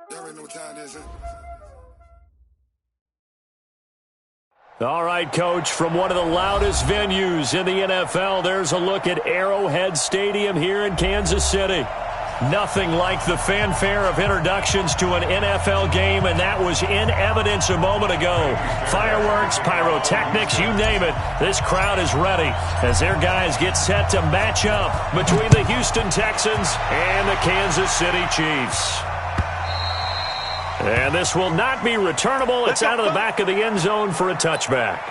Y'all already know what time it is, huh? All right, Coach, from one of the loudest venues in the NFL, there's a look at Arrowhead Stadium here in Kansas City. Nothing like the fanfare of introductions to an NFL game, and that was in evidence a moment ago. Fireworks, pyrotechnics, you name it. This crowd is ready as their guys get set to match up between the Houston Texans and the Kansas City Chiefs. And this will not be returnable. It's out of the back of the end zone for a touchback.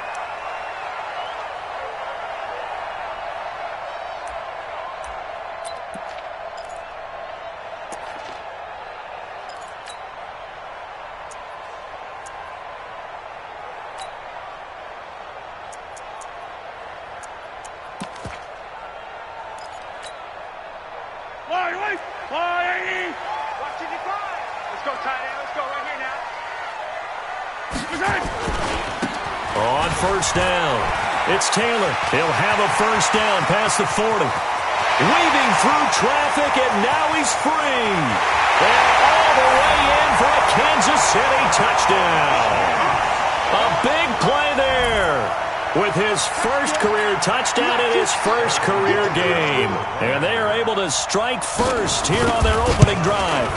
On first down, it's Taylor. He'll have a first down past the 40. Weaving through traffic, and now he's free. And all the way in for a Kansas City touchdown. A big play there with his first career touchdown in his first career game. And they are able to strike first here on their opening drive.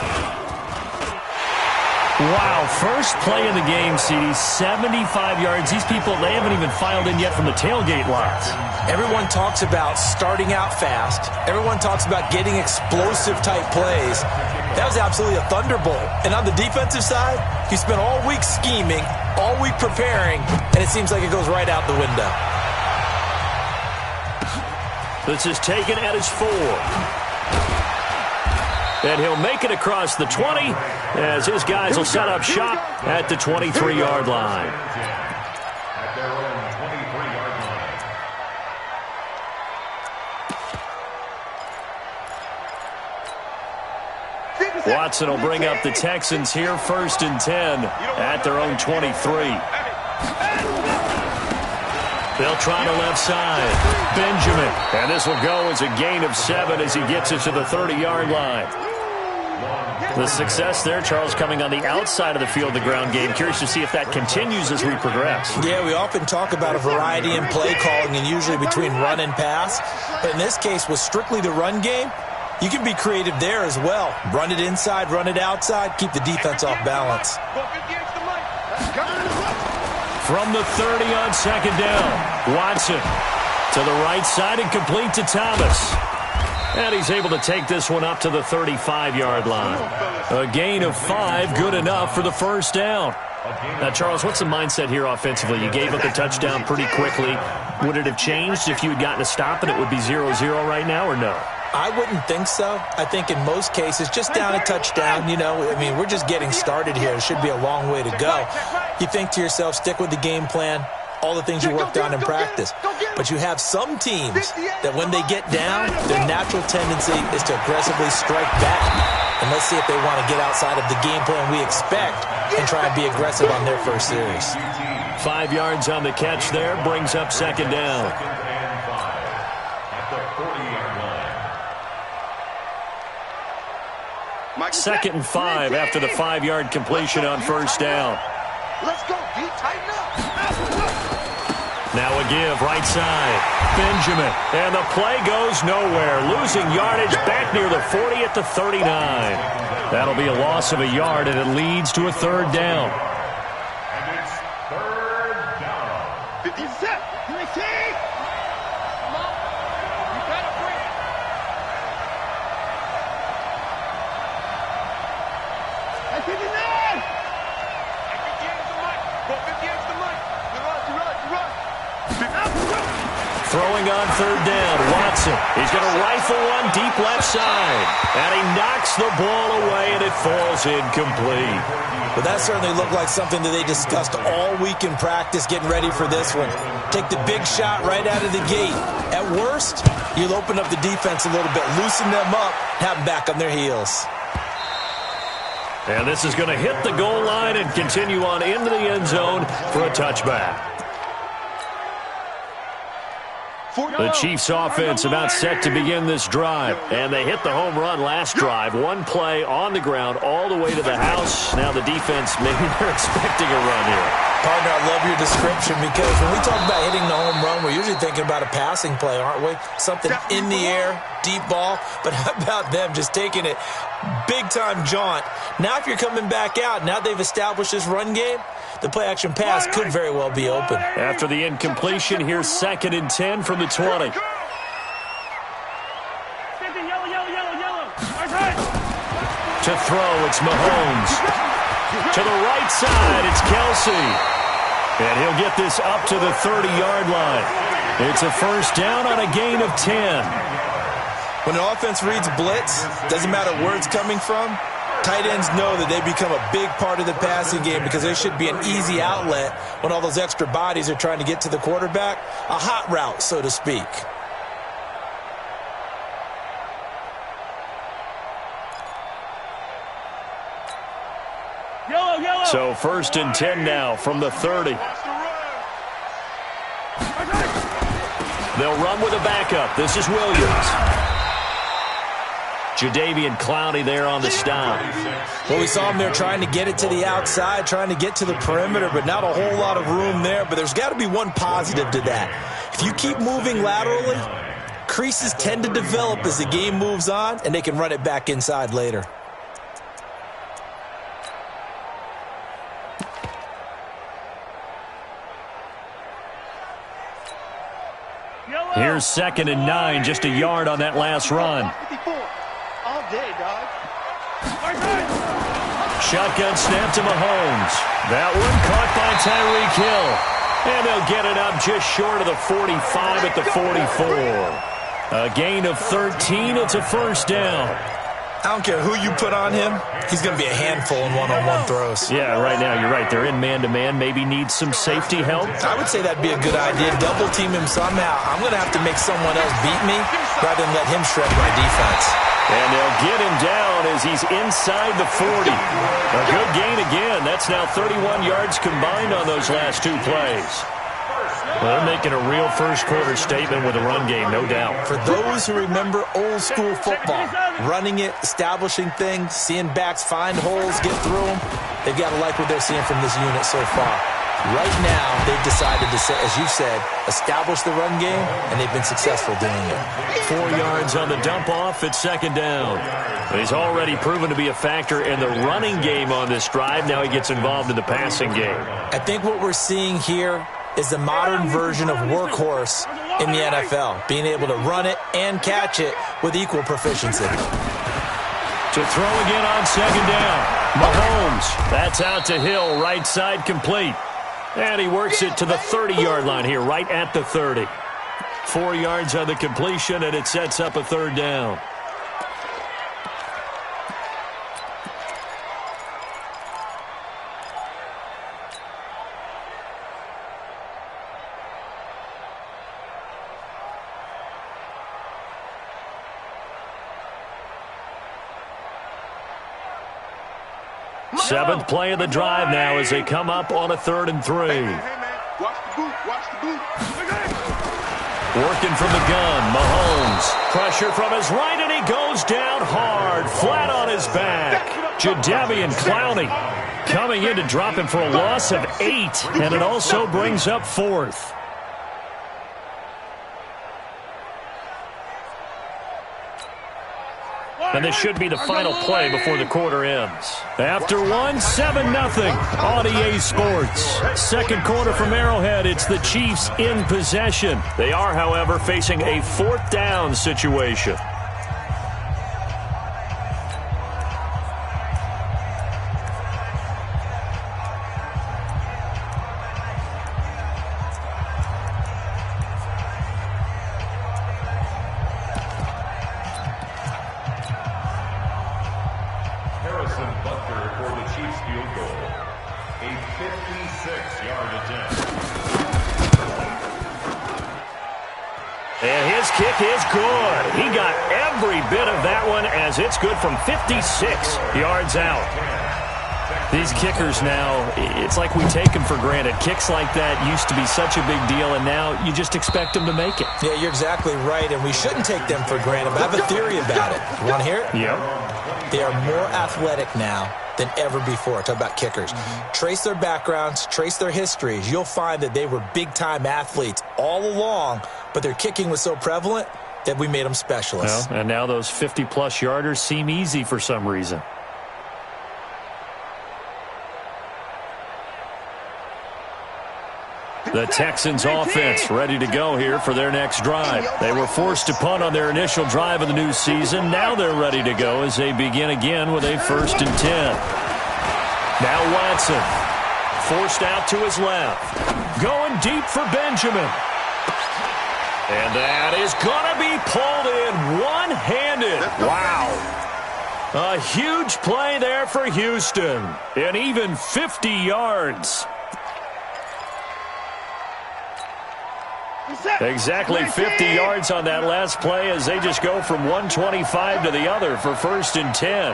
Wow, first play of the game, CD, 75 yards. These people, they haven't even filed in yet from the tailgate lots. Everyone talks about starting out fast. Everyone talks about getting explosive-type plays. That was absolutely a thunderbolt. And on the defensive side, he spent all week scheming, all week preparing, and it seems like it goes right out the window. This is taken at his 4. And he'll make it across the 20 as his guys will set up shop at the 23-yard line. Watson will bring up the Texans here first and 10 at their own 23. They'll try to left side. Benjamin. And this will go as a gain of 7 as he gets it to the 30-yard line. The success there, Charles, coming on the outside of the field, the ground game. Curious to see if that continues as we progress. Yeah, we often talk about a variety in play calling and usually between run and pass. But in this case, with strictly the run game, you can be creative there as well. Run it inside, run it outside, keep the defense off balance. From the 30 on second down, Watson to the right side and complete to Thomas. And he's able to take this one up to the 35-yard line. A gain of 5, good enough for the first down. Now, Charles, what's the mindset here offensively? You gave up a touchdown pretty quickly. Would it have changed if you had gotten a stop and it would be 0-0 right now, or no? I wouldn't think so. I think in most cases, just down a touchdown, you know, I mean, we're just getting started here. It should be a long way to go. You think to yourself, stick with the game plan, all the things you worked on in practice. But you have some teams that when they get down, their natural tendency is to aggressively strike back. And let's see if they want to get outside of the game plan we expect and try and be aggressive on their first series. 5 yards on the catch there, brings up second down. Second and 5 after the 5-yard completion on first down. Let's go, D. Tighten up. Now a give, right side. Benjamin. And the play goes nowhere. Losing yardage back near the 40 at the 39. That'll be a loss of a yard, and it leads to a third down. And it's third down. 57. Come on. You gotta bring it. At 59. At 58 is the mic. Go 58 is the mic. You run. Throwing on third down, Watson. He's going to rifle one deep left side. And he knocks the ball away, and it falls incomplete. But that certainly looked like something that they discussed all week in practice, getting ready for this one. Take the big shot right out of the gate. At worst, you'll open up the defense a little bit, loosen them up, have them back on their heels. And this is going to hit the goal line and continue on into the end zone for a touchback. The Chiefs offense about set to begin this drive. And they hit the home run last drive. One play on the ground all the way to the house. Now the defense, maybe they're expecting a run here. Partner, I love your description because when we talk about hitting the home run, we're usually thinking about a passing play, aren't we? Something in the air, deep ball. But how about them just taking it big-time jaunt? Now if you're coming back out, now they've established this run game, the play-action pass could very well be open. After the incompletion, here's 2nd and 10 from the 20. To throw, it's Mahomes. To the right side, it's Kelsey. And he'll get this up to the 30-yard line. It's a first down on a gain of 10. When the offense reads blitz, doesn't matter where it's coming from, tight ends know that they become a big part of the passing game because there should be an easy outlet when all those extra bodies are trying to get to the quarterback. A hot route, so to speak. So 1st and 10 now from the 30. They'll run with a backup. This is Williams. Jadeveon Clowney there on the stop. Well, we saw him there trying to get it to the outside, trying to get to the perimeter, but not a whole lot of room there. But there's got to be one positive to that. If you keep moving laterally, creases tend to develop as the game moves on, and they can run it back inside later. Here's 2nd and 9, just a yard on that last run. All day, dog. Shotgun snap to Mahomes. That one caught by Tyreek Hill. And they'll get it up just short of the 45 at the 44. A gain of 13, it's a first down. I don't care who you put on him, he's going to be a handful in one-on-one throws. Yeah, right now, you're right. They're in man-to-man. Maybe needs some safety help. I would say that'd be a good idea. Double team him somehow. I'm going to have to make someone else beat me rather than let him shred my defense. And they'll get him down as he's inside the 40. A good gain again. That's now 31 yards combined on those last 2 plays. Well, they're making a real first-quarter statement with a run game, no doubt. For those who remember old-school football, running it, establishing things, seeing backs find holes, get through them, they've got to like what they're seeing from this unit so far. Right now, they've decided to, as you said, establish the run game, and they've been successful doing it. 4 yards on the dump-off at 2nd down. He's already proven to be a factor in the running game on this drive. Now he gets involved in the passing game. I think what we're seeing here is the modern version of workhorse in the NFL, being able to run it and catch it with equal proficiency. To throw again on 2nd down. Mahomes, that's out to Hill, right side complete. And he works it to the 30-yard line here, right at the 30. 4 yards on the completion, and it sets up a 3rd down. Seventh play of the drive now as they come up on a 3rd and 3. Hey, man. Watch the boot. Watch the boot. Working from the gun, Mahomes. Pressure from his right, and he goes down hard, flat on his back. Jadeveon Clowney coming in to drop him for a loss of 8, and it also brings up 4th. And this should be the final play before the quarter ends. After one, 7-0 on EA Sports. 2nd quarter from Arrowhead, it's the Chiefs in possession. They are, however, facing a 4th down situation. And his kick is good. He got every bit of that one as it's good from 56 yards out. These kickers now, it's like we take them for granted. Kicks like that used to be such a big deal, and now you just expect them to make it. Yeah, you're exactly right, and we shouldn't take them for granted. But I have a theory about it. You want to hear it? Yep. They are more athletic now than ever before. Talk about kickers. Trace their backgrounds, trace their histories. You'll find that they were big-time athletes all along, but their kicking was so prevalent that we made them specialists. Well, and now those 50-plus yarders seem easy for some reason. The Texans offense ready to go here for their next drive. They were forced to punt on their initial drive of the new season. Now they're ready to go as they begin again with a 1st and 10. Now Watson forced out to his left. Going deep for Benjamin. And that is going to be pulled in one-handed. Wow. A huge play there for Houston. And even 50 yards. Exactly 50 yards on that last play as they just go from 125 to the other for 1st and 10.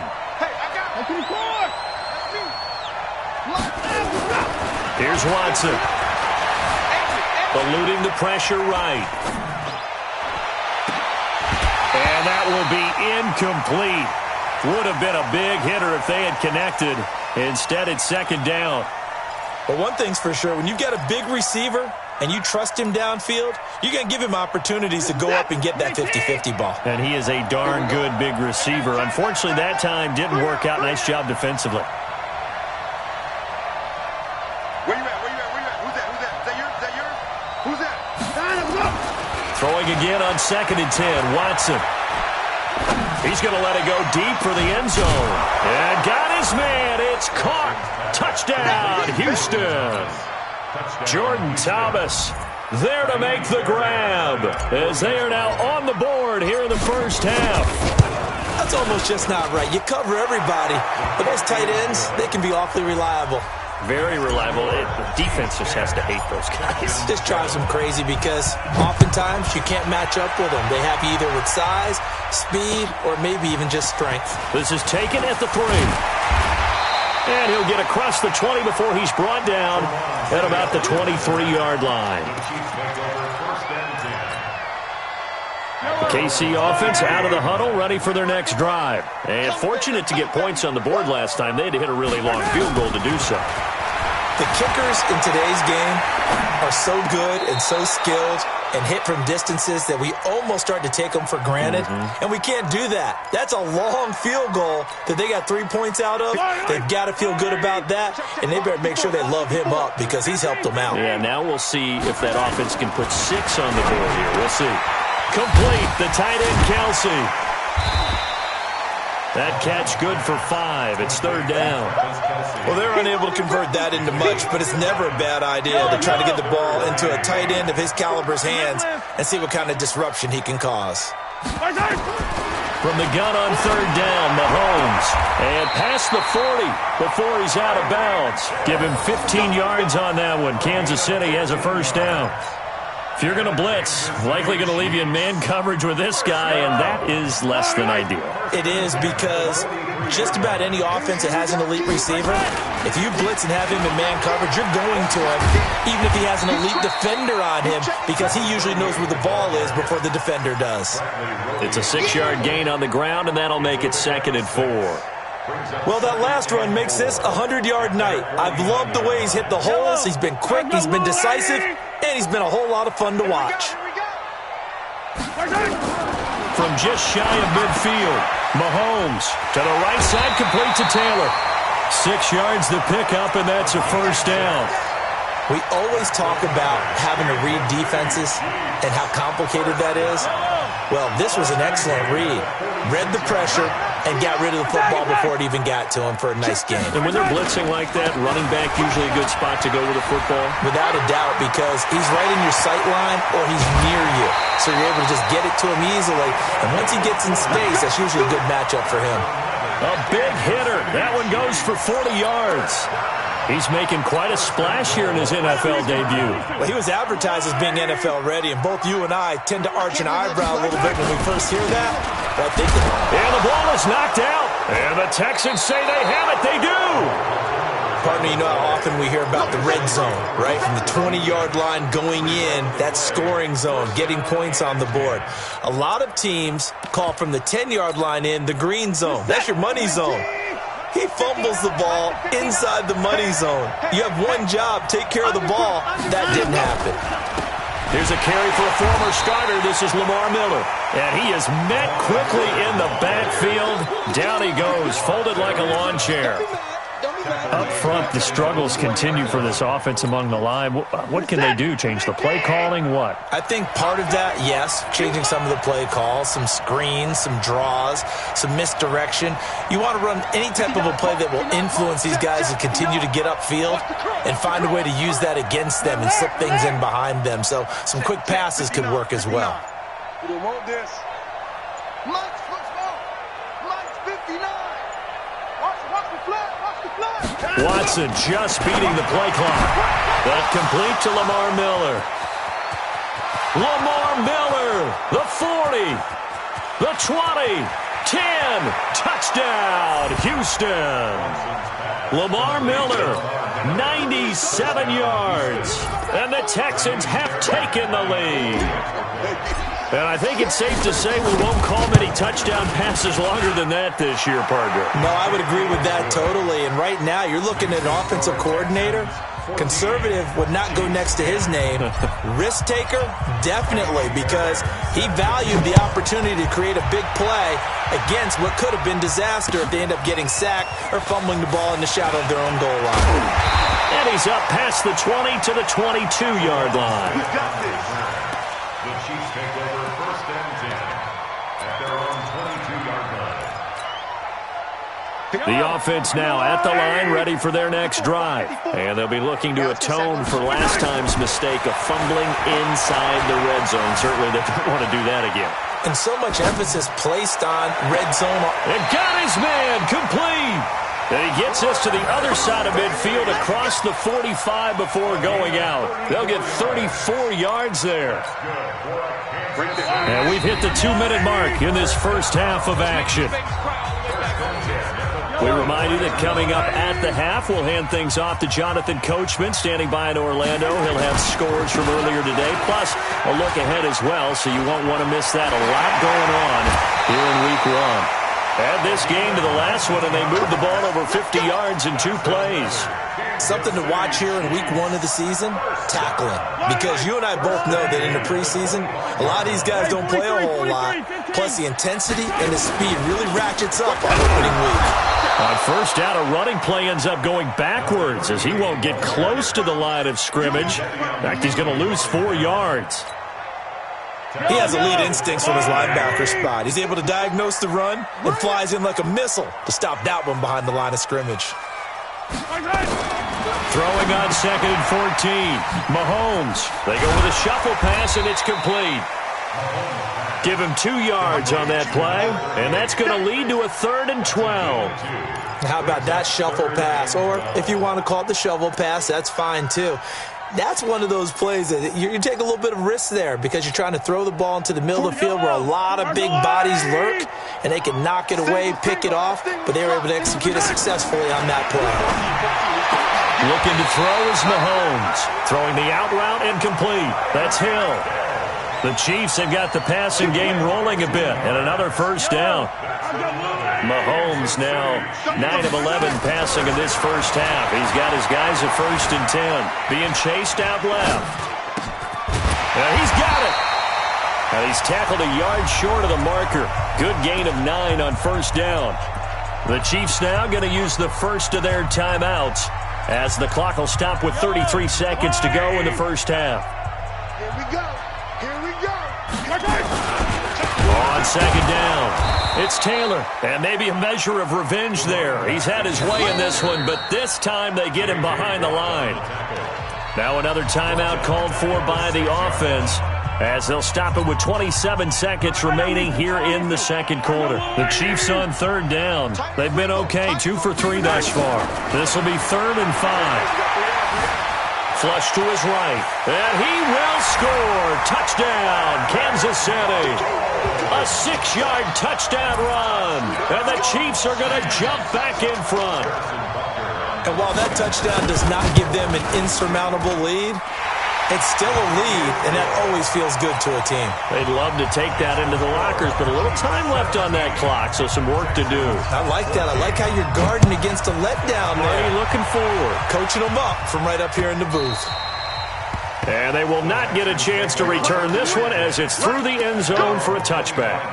Here's Watson. Eluding the pressure right. And that will be incomplete. Would have been a big hitter if they had connected. Instead, it's 2nd down. But one thing's for sure, when you've got a big receiver and you trust him downfield, you're going to give him opportunities to go up and get that 50-50 ball. And he is a darn good big receiver. Unfortunately, that time didn't work out. Nice job defensively. Where you at? Who's that? Is that yours? Who's that? Throwing again on 2nd and 10. Watson. He's going to let it go deep for the end zone. And got his man. It's caught. Touchdown, Houston. Jordan Thomas there to make the grab as they are now on the board here in the first half. That's almost just not right. You cover everybody, but those tight ends, they can be awfully reliable. Very reliable. The defense just has to hate those guys. This drives them crazy because oftentimes you can't match up with them. They have you either with size, speed, or maybe even just strength. This is taken at the 3. And he'll get across the 20 before he's brought down at about the 23-yard line. The KC offense out of the huddle, ready for their next drive. And fortunate to get points on the board last time. They had to hit a really long field goal to do so. The kickers in today's game are so good and so skilled and hit from distances that we almost start to take them for granted. And we can't do that. That's a long field goal that they got 3 points out of. They've got to feel good about that, and they better make sure they love him up because he's helped them out. Yeah, now we'll see if that offense can put 6 on the board here. We'll see. Complete, the tight end, Kelsey. That catch good for 5. It's 3rd down. Well, they're unable to convert that into much, but it's never a bad idea to try to get the ball into a tight end of his caliber's hands and see what kind of disruption he can cause. From the gun on 3rd down, Mahomes. And past the 40 before he's out of bounds. Give him 15 yards on that one. Kansas City has a 1st down. If you're going to blitz, likely going to leave you in man coverage with this guy, and that is less than ideal. It is because just about any offense that has an elite receiver, if you blitz and have him in man coverage, you're going to him, even if he has an elite defender on him, because he usually knows where the ball is before the defender does. It's a 6-yard gain on the ground, and that'll make it 2nd and 4. Well, that last run makes this a 100-yard night. I've loved the way he's hit the holes. He's been quick, he's been decisive, and he's been a whole lot of fun to watch. From just shy of midfield, Mahomes to the right side, complete to Taylor. 6 yards the pickup, and that's a 1st down. We always talk about having to read defenses and how complicated that is. Well, this was an excellent read. Read the pressure and got rid of the football before it even got to him for a nice game. And when they're blitzing like that, running back usually a good spot to go with the football? Without a doubt, because he's right in your sight line or he's near you. So you're able to just get it to him easily. And once he gets in space, that's usually a good matchup for him. A big hitter. That one goes for 40 yards. He's making quite a splash here in his NFL debut. Well, he was advertised as being NFL ready, and both you and I tend to arch an eyebrow a little bit when we first hear that. But I think and the ball is knocked out. And the Texans say they have it. They do. Partner, you know how often we hear about the red zone, right? From the 20-yard line going in, that scoring zone, getting points on the board. A lot of teams call from the 10-yard line in the green zone. That's your money zone. He fumbles the ball inside the money zone. You have one job, take care of the ball. That didn't happen. Here's a carry for a former starter. This is Lamar Miller. And he is met quickly in the backfield. Down he goes, folded like a lawn chair. Up front, the struggles continue for this offense among the line. What can they do? Change the play calling? What? I think part of that, yes, changing some of the play calls, some screens, some draws, some misdirection. You want to run any type of a play that will influence these guys to continue to get upfield and find a way to use that against them and slip things in behind them. So some quick passes could work as well. You don't want this. Mike's football. Mike's 59. Watch the flag. Watch the flag. Watson just beating the play clock. But complete to Lamar Miller. Lamar Miller, the 40, the 20, 10, touchdown, Houston. Lamar Miller, 97 yards, and the Texans have taken the lead. And I think it's safe to say we won't call many touchdown passes longer than that this year, partner. No, I would agree with that totally. And right now, you're looking at an offensive coordinator. Conservative would not go next to his name. Risk taker, definitely, because he valued the opportunity to create a big play against what could have been disaster if they end up getting sacked or fumbling the ball in the shadow of their own goal line. And he's up past the 20 to the 22-yard line. He's got this. The Chiefs take over 1st and 10 at their own 22-yard line. The offense now at the line, ready for their next drive. And they'll be looking to atone for last time's mistake of fumbling inside the red zone. Certainly they don't want to do that again. And so much emphasis placed on red zone. And got his man complete. And he gets us to the other side of midfield across the 45 before going out. They'll get 34 yards there. And we've hit the 2-minute mark in this first half of action. We remind you that coming up at the half, we'll hand things off to Jonathan Coachman, standing by in Orlando. He'll have scores from earlier today, plus a look ahead as well, so you won't want to miss that. A lot going on here in Week 1. Add this game to the last one, and they moved the ball over 50 yards in 2 plays. Something to watch here in Week 1 of the season, tackling. Because you and I both know that in the preseason, a lot of these guys don't play a whole lot. Plus, the intensity and the speed really ratchets up on opening week. On first down, a running play ends up going backwards as he won't get close to the line of scrimmage. In fact, he's going to lose 4 yards. He has elite instincts from his linebacker spot. He's able to diagnose the run and flies in like a missile to stop that one behind the line of scrimmage. Throwing on 2nd and 14. Mahomes. They go with a shuffle pass, and it's complete. Give him 2 yards on that play, and that's going to lead to a 3rd and 12. How about that shuffle pass? Or if you want to call it the shovel pass, that's fine too. That's one of those plays that you take a little bit of risk there because you're trying to throw the ball into the middle of the field where a lot of big bodies lurk, and they can knock it away, pick it off, but they were able to execute it successfully on that play. Looking to throw is Mahomes. Throwing the out route incomplete. That's Hill. The Chiefs have got the passing game rolling a bit, and another first down. Mahomes now 9 of 11 passing in this first half. He's got his guys at 1st and 10. Being chased out left. He's got it. And he's tackled a yard short of the marker. Good gain of 9 on first down. The Chiefs now going to use the first of their timeouts as the clock will stop with 33 seconds to go in the first half. Here we go. Here we go. On 2nd down, it's Taylor, and maybe a measure of revenge there. He's had his way in this one, but this time they get him behind the line. Now another timeout called for by the offense as they'll stop it with 27 seconds remaining here in the second quarter. The Chiefs on 3rd down. They've been okay, 2 for 3 thus far. This will be 3rd and 5. Flush to his right, and he will score. Touchdown, Kansas City. A 6-yard touchdown run, and the Chiefs are going to jump back in front. And while that touchdown does not give them an insurmountable lead, it's still a lead, and that always feels good to a team. They'd love to take that into the lockers, but a little time left on that clock, so some work to do. I like that. I like how you're guarding against a letdown there. Already looking forward. Coaching them up from right up here in the booth. And they will not get a chance to return this one as it's through the end zone for a touchback.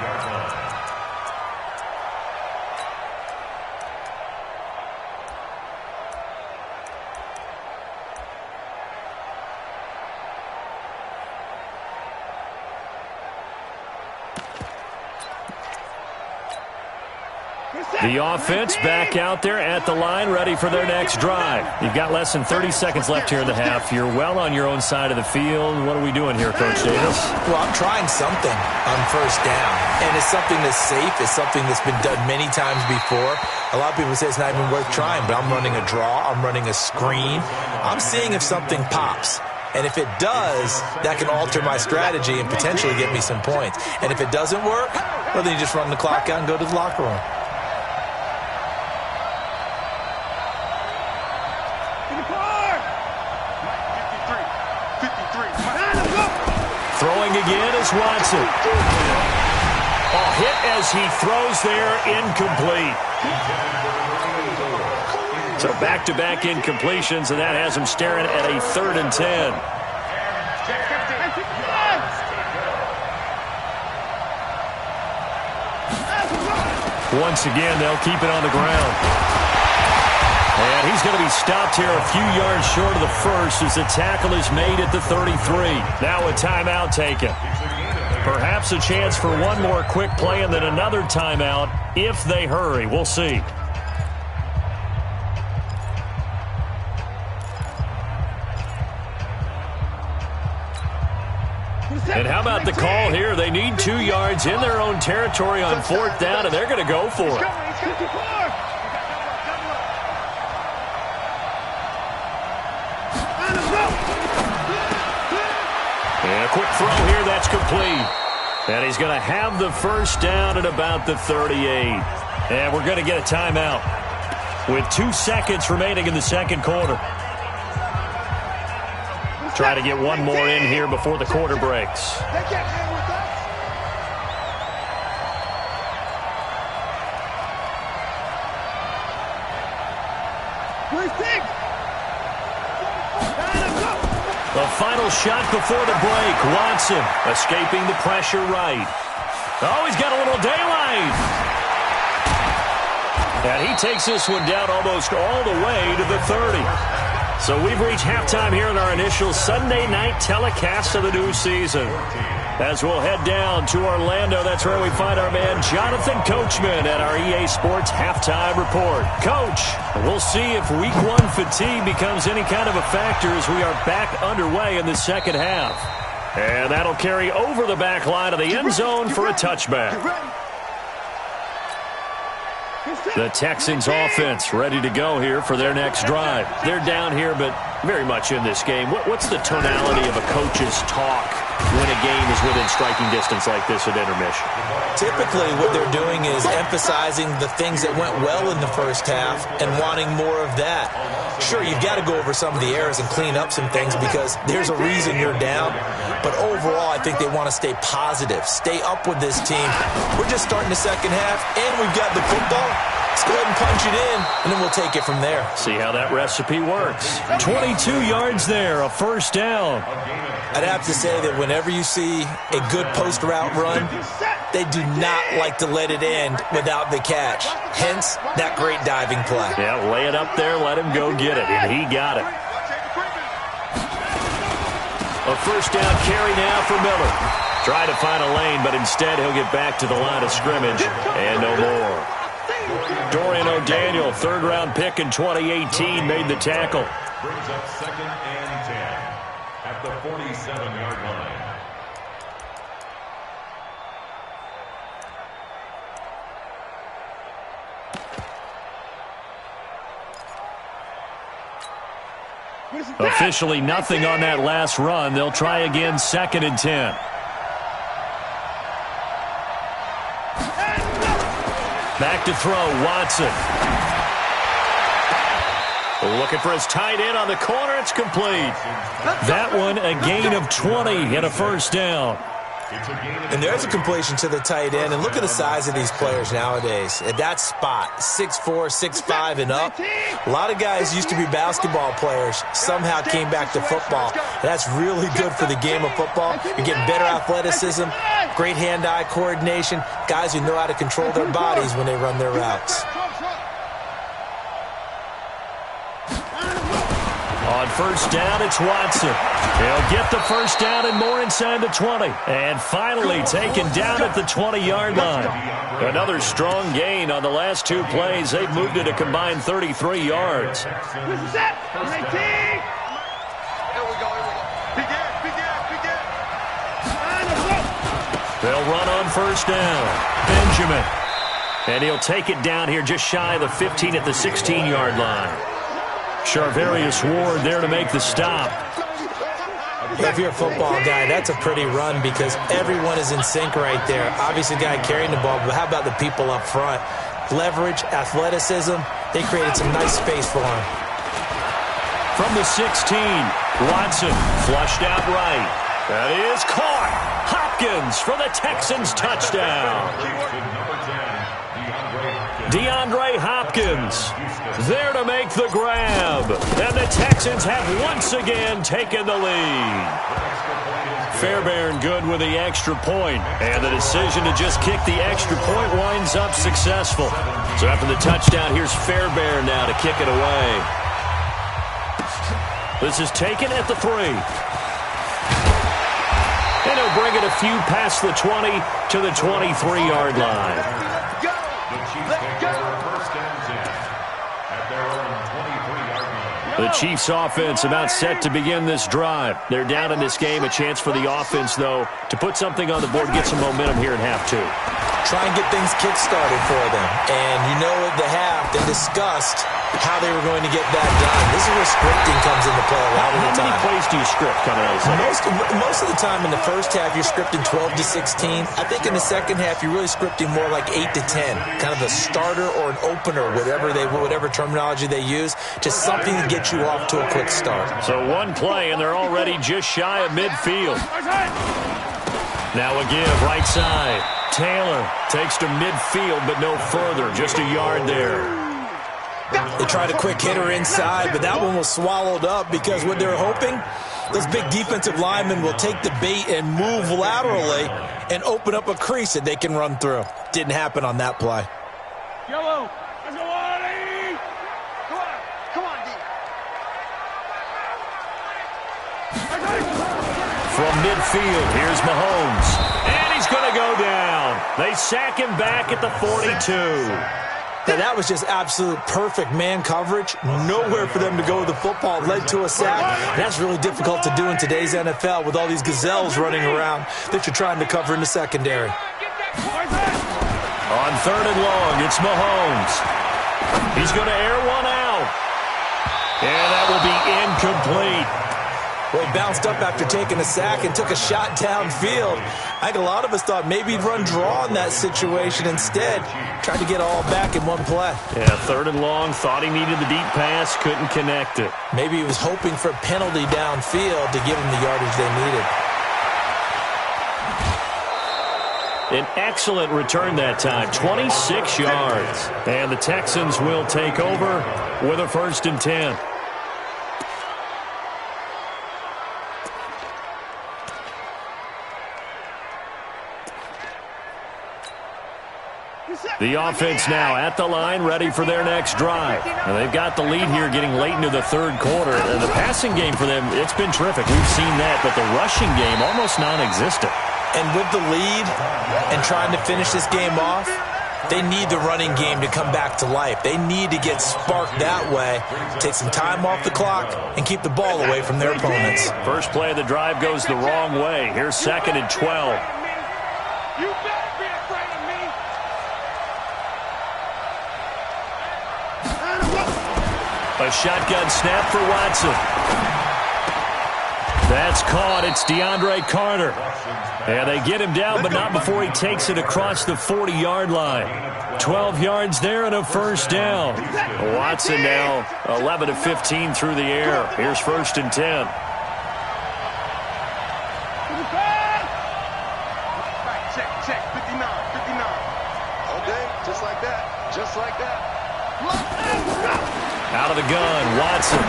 The offense back out there at the line, ready for their next drive. You've got less than 30 seconds left here in the half. You're well on your own side of the field. What are we doing here, Coach Davis? Well, I'm trying something on first down, and it's something that's safe. It's something that's been done many times before. A lot of people say it's not even worth trying, but I'm running a draw. I'm running a screen. I'm seeing if something pops. And if it does, that can alter my strategy and potentially get me some points. And if it doesn't work, well, then you just run the clock out and go to the locker room. Throwing again is Watson. A hit as he throws there, incomplete. So back-to-back incompletions, and that has him staring at a 3rd and 10. Once again, they'll keep it on the ground. And he's going to be stopped here a few yards short of the first as the tackle is made at the 33. Now a timeout taken. Perhaps a chance for one more quick play and then another timeout if they hurry. We'll see. And how about the call here? They need 2 yards in their own territory on 4th down, and they're going to go for it. And a quick throw here, that's complete. And he's going to have the first down at about the 38. And we're going to get a timeout with 2 seconds remaining in the second quarter. Try to get one more in here before the quarter breaks. The final shot before the break. Watson escaping the pressure right. Oh, he's got a little daylight. And he takes this one down almost all the way to the 30. So we've reached halftime here in our initial Sunday night telecast of the new season. As we'll head down to Orlando, that's where we find our man Jonathan Coachman at our EA Sports Halftime Report. Coach, we'll see if Week 1 fatigue becomes any kind of a factor as we are back underway in the second half. And that'll carry over the back line of the end zone for a touchback. The Texans offense ready to go here for their next drive. They're down here, but very much in this game. What's the tonality of a coach's talk when a game is within striking distance like this at intermission? Typically, what they're doing is emphasizing the things that went well in the first half and wanting more of that. Sure, you've got to go over some of the errors and clean up some things because there's a reason you're down. But overall, I think they want to stay positive, stay up with this team. We're just starting the second half, and we've got the football. Let's go ahead and punch it in, and then we'll take it from there. See how that recipe works. 22 yards there, a first down. I'd have to say that whenever you see a good post route run, they do not like to let it end without the catch. Hence, that great diving play. Yeah, lay it up there, let him go get it, and he got it. A first down carry now for Miller. Try to find a lane, but instead he'll get back to the line of scrimmage, and no more. Dorian O'Daniel, third-round pick in 2018, made the tackle. Brings up 2nd and 10 at the 47-yard line. Officially nothing on that last run. They'll try again, 2nd and 10. Back to throw, Watson. Looking for his tight end on the corner. It's complete. That one, a gain of 20 and a first down. And there's a completion to the tight end. And look at the size of these players nowadays. At that spot, 6'4", 6'5", and up. A lot of guys used to be basketball players, somehow came back to football. And that's really good for the game of football. You're getting better athleticism, great hand-eye coordination, guys who know how to control their bodies when they run their routes. On first down, it's Watson. He'll get the first down and more inside the 20. And finally taken down at the 20-yard line. Another strong gain on the last two plays. They've moved it a combined 33 yards. They'll run on first down. Benjamin. And he'll take it down here just shy of the 15 at the 16-yard line. Charvarius Ward there to make the stop. If you're a football guy, that's a pretty run because everyone is in sync right there. Obviously, the guy carrying the ball, but how about the people up front? Leverage, athleticism, they created some nice space for him. From the 16, Watson flushed out right. That is caught. Hopkins for the Texans touchdown. DeAndre Hopkins there to make the grab. And the Texans have once again taken the lead. Fairbairn good with the extra point. And the decision to just kick the extra point winds up successful. So after the touchdown, here's Fairbairn now to kick it away. This is taken at the 3. And he'll bring it a few past the 20 to the 23-yard line. The Chiefs offense about set to begin this drive. They're down in this game. A chance for the offense, though, to put something on the board, get some momentum here in half 2. Try and get things kick-started for them. And you know at the half, they discussed how they were going to get that done. This is where scripting comes into play a lot of the time. How many plays do you script coming out of the second? Most of the time in the first half, you're scripting 12 to 16. I think in the second half, you're really scripting more like 8 to 10. Kind of a starter or an opener, whatever terminology they use. Just something to get you off to a quick start. So one play, and they're already just shy of midfield. Now a give, right side. Taylor takes to midfield, but no further. Just a yard there. They tried a quick hitter inside, but that one was swallowed up because what they're hoping, those big defensive linemen will take the bait and move laterally and open up a crease that they can run through. Didn't happen on that play. Yellow. Let's go, Artie. Come on, D. From midfield, here's Mahomes. And he's going to go down. They sack him back at the 42. Now, that was just absolute perfect man coverage. Nowhere for them to go with the football. Led to a sack. And that's really difficult to do in today's NFL with all these gazelles running around that you're trying to cover in the secondary. On 3rd and long, it's Mahomes. He's going to air one out. And that will be incomplete. Well, he bounced up after taking a sack and took a shot downfield. I think a lot of us thought maybe he'd run draw in that situation instead. Tried to get all back in one play. Yeah, 3rd and long, thought he needed the deep pass, couldn't connect it. Maybe he was hoping for a penalty downfield to give him the yardage they needed. An excellent return that time, 26 yards. And the Texans will take over with a 1st and 10. The offense now at the line, ready for their next drive. Now they've got the lead here getting late into the 3rd quarter. And the passing game for them, it's been terrific. We've seen that, but the rushing game almost non-existent. And with the lead and trying to finish this game off, they need the running game to come back to life. They need to get sparked that way, take some time off the clock, and keep the ball away from their opponents. First play of the drive goes the wrong way. Here's 2nd and 12. You better be afraid of me. A shotgun snap for Watson. That's caught. It's DeAndre Carter. And they get him down, but not before he takes it across the 40-yard line. 12 yards there and a first down. Watson now 11 of 15 through the air. Here's 1st and 10. Check, 59. All day, just like that. Out of the gun, Watson.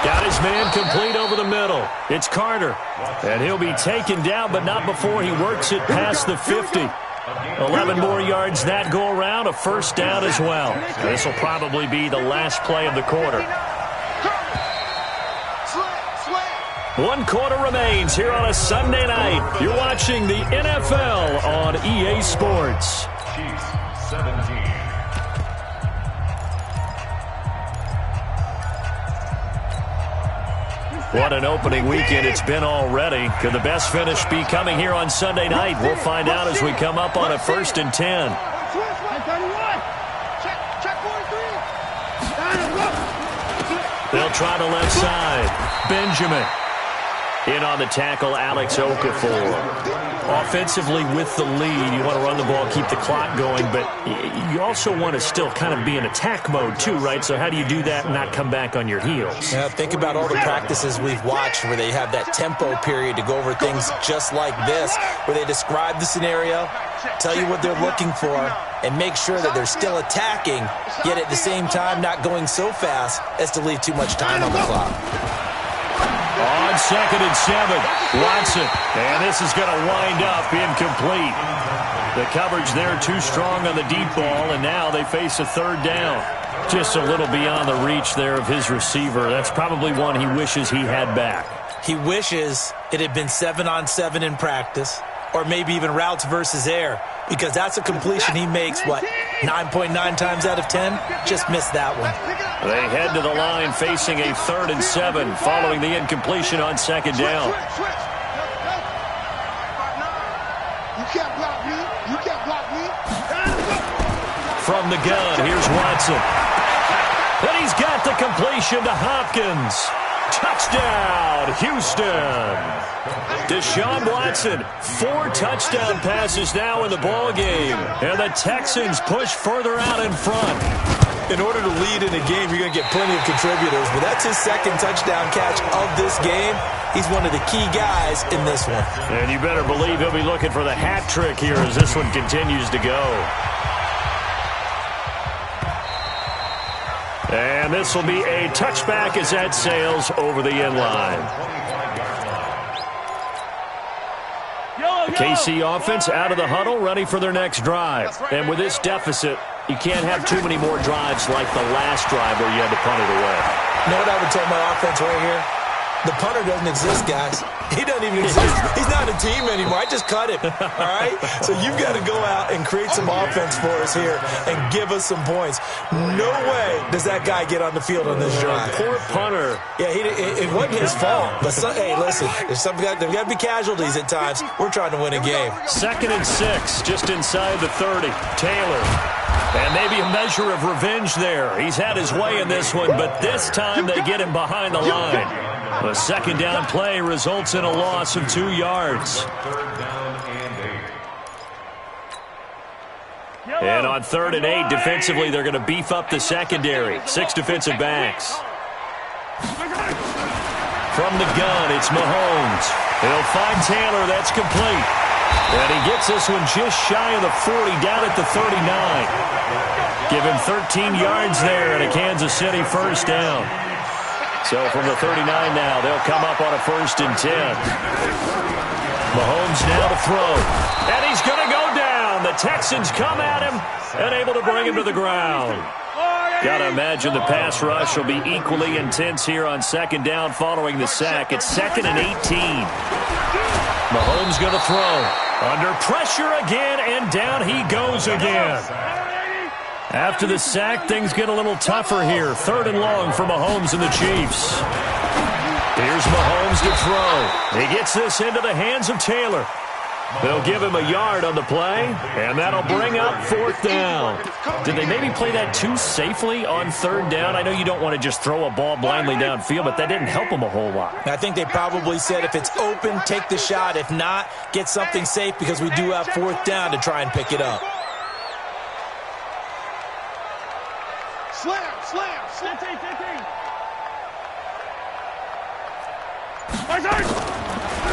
Got his man complete over the middle. It's Carter. And he'll be taken down, but not before he works it past the 50. 11 more yards that go around, a first down as well. This will probably be the last play of the quarter. 1 quarter remains here on a Sunday night. You're watching the NFL on EA Sports. Chiefs 17. What an opening weekend it's been already. Could the best finish be coming here on Sunday night? We'll find out as we come up on a 1st and 10. They'll try the left side. Benjamin. In on the tackle, Alex Okafor. Offensively with the lead, you want to run the ball, keep the clock going, but you also want to still kind of be in attack mode too, right? So how do you do that and not come back on your heels? Yeah, think about all the practices we've watched where they have that tempo period to go over things just like this, where they describe the scenario, tell you what they're looking for, and make sure that they're still attacking, yet at the same time not going so fast as to leave too much time on the clock. On 2nd and 7, Watson. And this is going to wind up incomplete. The coverage there too strong on the deep ball, and now they face a 3rd down. Just a little beyond the reach there of his receiver. That's probably one he wishes he had back. He wishes it had been 7-on-7 in practice, or maybe even routes versus air, because that's a completion he makes, 9.9 times out of 10? Just missed that one. They head to the line facing a 3rd and 7 following the incompletion on 2nd down. You can't block me. From the gun, here's Watson. And he's got the completion to Hopkins. Touchdown, Houston. Deshaun Watson, 4 touchdown passes now in the ball game. And the Texans push further out in front. In order to lead in a game, you're going to get plenty of contributors, but that's his 2nd touchdown catch of this game. He's one of the key guys in this one. And you better believe he'll be looking for the hat trick here as this one continues to go. And this will be a touchback as that sails over the end line. The KC offense out of the huddle, ready for their next drive. And with this deficit, you can't have too many more drives like the last drive where you had to punt it away. You know what I would tell my offense right here? The punter doesn't exist, guys. He doesn't even exist. He's not a team anymore. I just cut him, all right? So you've got to go out and create some offense for us here and give us some points. No way does that guy get on the field on this drive. Poor punter. Yeah, it wasn't his fault. But, hey, listen, there's got to be casualties at times. We're trying to win a game. 2nd and 6, just inside the 30. Taylor. And maybe a measure of revenge there. He's had his way in this one, but this time they get him behind the line. A 2nd down play results in a loss of 2 yards. 3rd down and 8. And on 3rd and 8, defensively, they're going to beef up the secondary. 6 defensive backs. From the gun, it's Mahomes. He'll find Taylor. That's complete. And he gets this one just shy of the 40, down at the 39. Give him 13 yards there and a Kansas City first down. So from the 39 now, they'll come up on a 1st and 10. Mahomes now to throw. And he's going to go down. The Texans come at him and able to bring him to the ground. Got to imagine the pass rush will be equally intense here on 2nd down following the sack. It's 2nd and 18. Mahomes going to throw. Under pressure again, and down he goes again. After the sack, things get a little tougher here. 3rd and long for Mahomes and the Chiefs. Here's Mahomes to throw. He gets this into the hands of Taylor. They'll give him a yard on the play, and that'll bring up 4th down. Did they maybe play that too safely on 3rd down? I know you don't want to just throw a ball blindly downfield, but that didn't help them a whole lot. I think they probably said if it's open, take the shot. If not, get something safe because we do have 4th down to try and pick it up. Slam.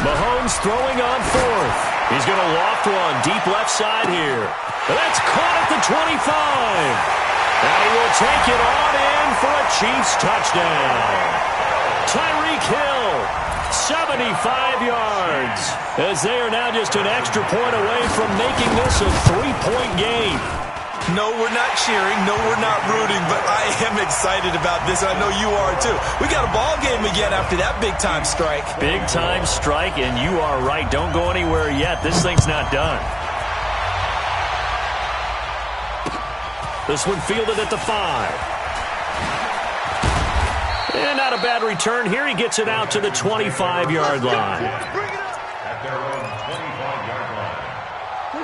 Mahomes throwing on 4th. He's going to loft one deep left side here. That's caught at the 25. And he will take it on in for a Chiefs touchdown. Tyreek Hill, 75 yards, as they are now just an extra point away from making this a 3-point game. No, we're not cheering. No, we're not rooting, but I am excited about this. I know you are, too. We got a ball game again after that big-time strike. Big-time strike, and you are right. Don't go anywhere yet. This thing's not done. This one fielded at the 5. And not a bad return here. He gets it out to the 25-yard line. At their own 25-yard line.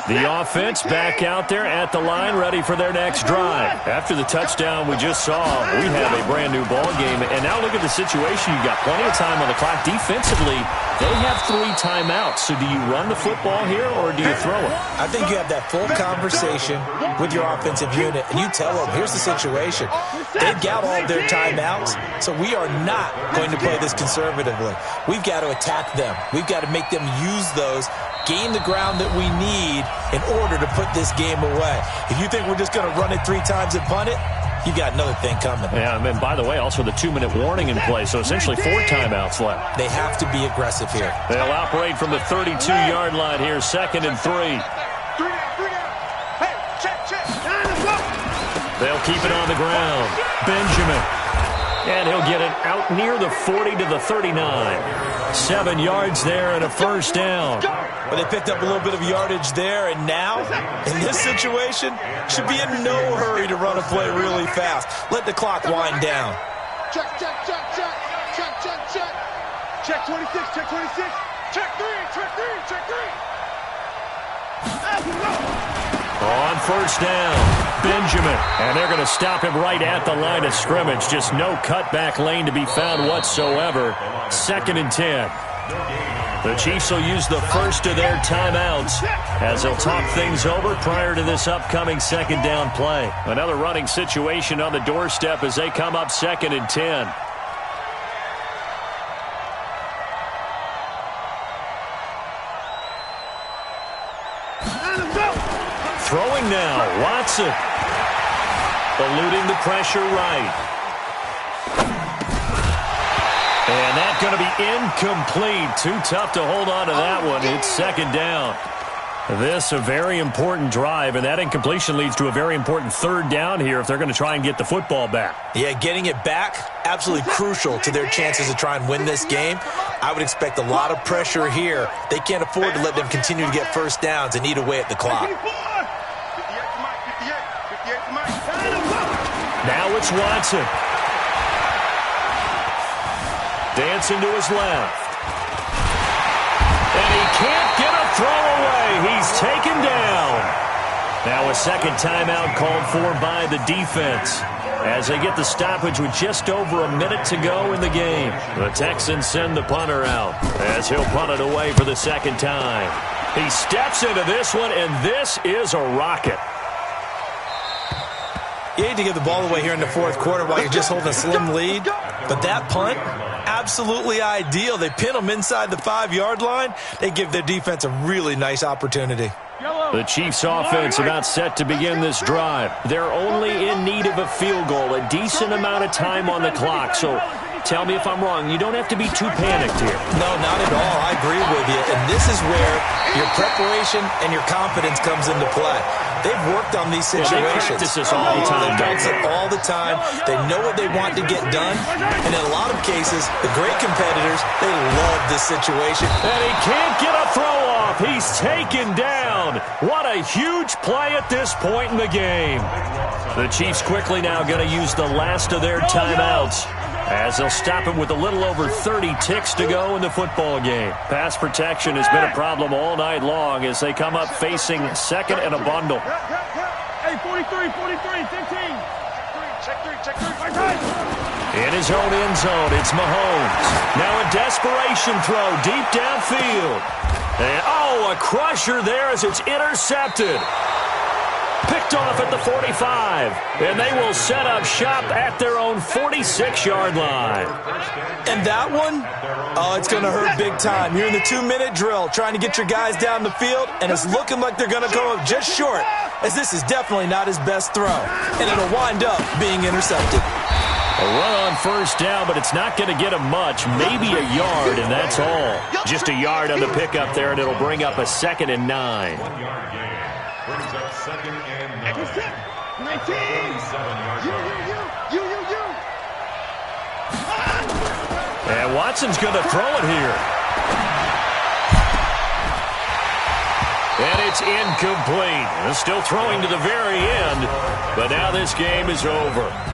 The offense back out there at the line, ready for their next drive. After the touchdown we just saw, we have a brand-new ball game. And now look at the situation. You've got plenty of time on the clock. Defensively, they have 3 timeouts. So do you run the football here or do you throw it? I think you have that full conversation with your offensive unit, and you tell them, here's the situation. They've got all of their timeouts, so we are not going to play this conservatively. We've got to attack them. We've got to make them use those, gain the ground that we need in order to put this game away. If you think we're just going to run it 3 times and punt it, you got another thing coming. Yeah, and by the way, also the 2-minute warning in play, so essentially 4 timeouts left. They have to be aggressive here. They'll operate from the 32-yard line here, 2nd and 3. Hey, check. They'll keep it on the ground. Benjamin. And he'll get it out near the 40 to the 39. 7 yards there and a 1st down. But they picked up a little bit of yardage there, and now, in this situation, should be in no hurry to run a play really fast. Let the clock wind down. Check. Check 26, check 26. Check 3. On 1st down, Benjamin. And they're going to stop him right at the line of scrimmage. Just no cutback lane to be found whatsoever. 2nd and 10. The Chiefs will use the first of their timeouts as they'll talk things over prior to this upcoming 2nd down play. Another running situation on the doorstep as they come up 2nd and 10. Throwing now, Watson. Eluding the pressure right. And that's going to be incomplete. Too tough to hold on to that one. It's 2nd down. This a very important drive, and that incompletion leads to a very important 3rd down here if they're going to try and get the football back. Yeah, getting it back, absolutely crucial to their chances to try and win this game. I would expect a lot of pressure here. They can't afford to let them continue to get 1st downs and eat away at the clock. Now it's Watson. Dancing to his left. And he can't get a throw away. He's taken down. Now a 2nd timeout called for by the defense as they get the stoppage with just over a minute to go in the game. The Texans send the punter out as he'll punt it away for the 2nd time. He steps into this one, and this is a rocket. You hate to give the ball away here in the 4th quarter while you're just holding a slim lead, but that punt, absolutely ideal. They pin them inside the 5-yard line. They give their defense a really nice opportunity. The Chiefs offense about set to begin this drive. They're only in need of a field goal, a decent amount of time on the clock. So tell me if I'm wrong. You don't have to be too panicked here. No, not at all. I agree with you. And this is where your preparation and your confidence comes into play. They've worked on these situations. They practice this all the time. They practice it all the time. They know what they want to get done. And in a lot of cases, the great competitors, they love this situation. And he can't get a throw off. He's taken down. What a huge play at this point in the game. The Chiefs quickly now going to use the last of their timeouts as they'll stop him with a little over 30 ticks to go in the football game. Pass protection has been a problem all night long as they come up facing second and a bundle. Hey, 43, 15. Check three. In his own end zone, it's Mahomes. Now a desperation throw deep downfield. And, a crusher there as it's intercepted. Picked off at the 45. And they will set up shop at their own 46-yard line. And that one, it's going to hurt big time. You're in the 2-minute drill trying to get your guys down the field, and it's looking like they're going to go up just short, as this is definitely not his best throw. And it'll wind up being intercepted. A run on first down, but it's not going to get him much. Maybe a yard, and that's all. Just a yard on the pickup there, and it'll bring up a 2nd and 9. 1-yard gain. Brings up 2nd and 9. 19. You. And Watson's going to throw it here. And it's incomplete. Still throwing to the very end, but now this game is over.